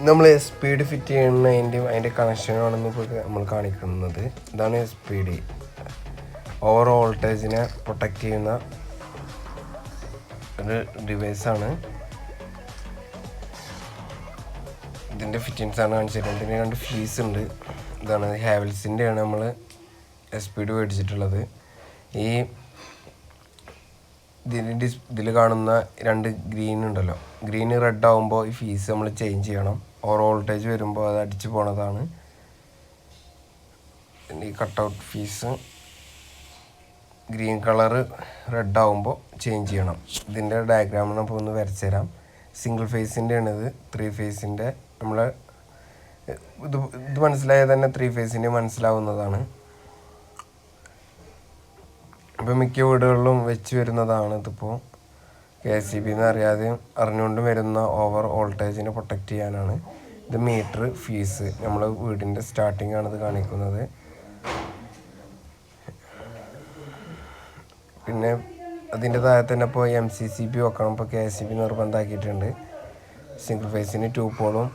നമ്മൾ speed fit ചെയ്യുന്നതിൻ്റെയും അതിൻ്റെ കണക്ഷനാണെന്ന് ഇപ്പോൾ നമ്മൾ കാണിക്കുന്നത്. ഇതാണ് സ്പീഡ്. ഓവർ വോൾട്ടേജിനെ പ്രൊട്ടക്റ്റ് ചെയ്യുന്ന ഒരു ഡിവൈസാണ്. ഇതിൻ്റെ ഫിറ്റിങ്സാണ് കാണിച്ചിട്ടുള്ളത്. ഇതിന് 2 ഫീസ് ഉണ്ട്. ഇതാണ് ഹാവൽസിൻ്റെയാണ് നമ്മൾ സ്പീഡ് മേടിച്ചിട്ടുള്ളത്. ഈ ഇതിൽ കാണുന്ന 2 ഗ്രീൻ ഉണ്ടല്ലോ, ഗ്രീന് റെഡ് ആകുമ്പോൾ ഈ ഫീസ് നമ്മൾ ചേഞ്ച് ചെയ്യണം. ഓവർ വോൾട്ടേജ് വരുമ്പോൾ അത് അടിച്ചു പോണതാണ്. ഈ cutout fees green colour red ആകുമ്പോൾ ചേഞ്ച് ചെയ്യണം. ഇതിൻ്റെ ഡയഗ്രാം നമുക്ക് ഒന്ന് വരച്ചു തരാം. സിംഗിൾ ഫേസിൻ്റെ ആണിത്. 3 ഫേസിൻ്റെ നമ്മൾ ഇത് മനസ്സിലായാൽ തന്നെ 3 ഫേസിൻ്റെ മനസ്സിലാവുന്നതാണ്. ഇപ്പോൾ മിക്ക വീടുകളിലും വെച്ച് വരുന്നതാണ്. ഇതിപ്പോൾ KCB എന്ന് അറിയാതെയും അറിഞ്ഞുകൊണ്ടും വരുന്ന ഓവർ വോൾട്ടേജിനെ പ്രൊട്ടക്റ്റ് ചെയ്യാനാണ്. ഇത് മീറ്റർ ഫീസ് നമ്മൾ വീടിൻ്റെ സ്റ്റാർട്ടിംഗ് ആണ് ഇത് കാണിക്കുന്നത്. പിന്നെ അതിൻ്റെ താഴെ തന്നെ ഇപ്പോൾ MCCB വെക്കണം. ഇപ്പോൾ KCB നിർബന്ധമാക്കിയിട്ടുണ്ട്. സിംഗിൾ ഫേസിന് 2 പോളും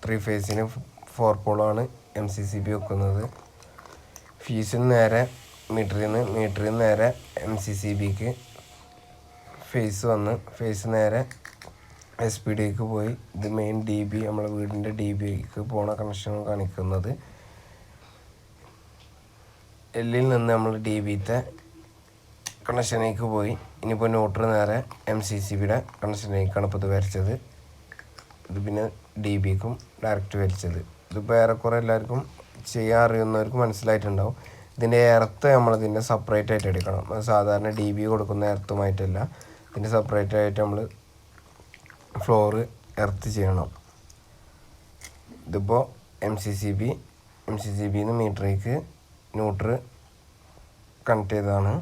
3 ഫേസിന് 4 പോളുമാണ് MCCB വെക്കുന്നത്. ഫീസിന് നേരെ മീറ്ററിൽ നിന്ന് നേരെ MCCBക്ക് ഫേസ് നേരെ SPD പോയി. ഇത് മെയിൻ DB നമ്മളെ വീടിൻ്റെ DBക്ക് പോണ കണക്ഷൻ കാണിക്കുന്നത്. എല്ലിൽ നിന്ന് നമ്മൾ DBത്തെ കണക്ഷനിലേക്ക് പോയി. ഇനിയിപ്പോൾ ന്യൂട്രൽ നേരെ MCCBയുടെ കണക്ഷനിലേക്കാണ് ഇപ്പോൾ ഇത് വരച്ചത്. ഇത് പിന്നെ DBക്കും ഡയറക്റ്റ് വരച്ചത്. ഇതിപ്പോൾ ഏറെക്കുറെ എല്ലാവർക്കും ചെയ്യാൻ അറിയുന്നവർക്ക് മനസ്സിലായിട്ടുണ്ടാവും. ഇതിൻ്റെ എർത്ത് നമ്മളിതിൻ്റെ സെപ്പറേറ്റ് ആയിട്ട് എടുക്കണം. സാധാരണ DB കൊടുക്കുന്ന എർത്തുമായിട്ടല്ല, ഇതിൻ്റെ സെപ്പറേറ്റ് ആയിട്ട് നമ്മൾ ഫ്ലോറ് എർത്ത് ചെയ്യണം. ഇതിപ്പോൾ MCCBന്ന് മീറ്ററിലേക്ക് ന്യൂട്രൽ കണക്ട് ചെയ്തതാണ്.